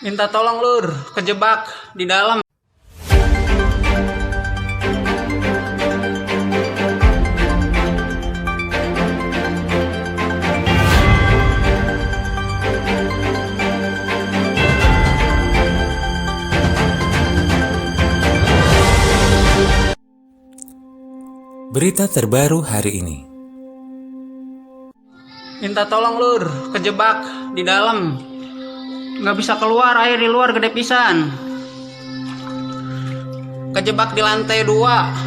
Minta tolong lur, kejebak di dalam. Berita terbaru hari ini. Minta tolong lur, kejebak di dalam. Nggak bisa keluar, air di luar gede pisan. Kejebak di lantai 2.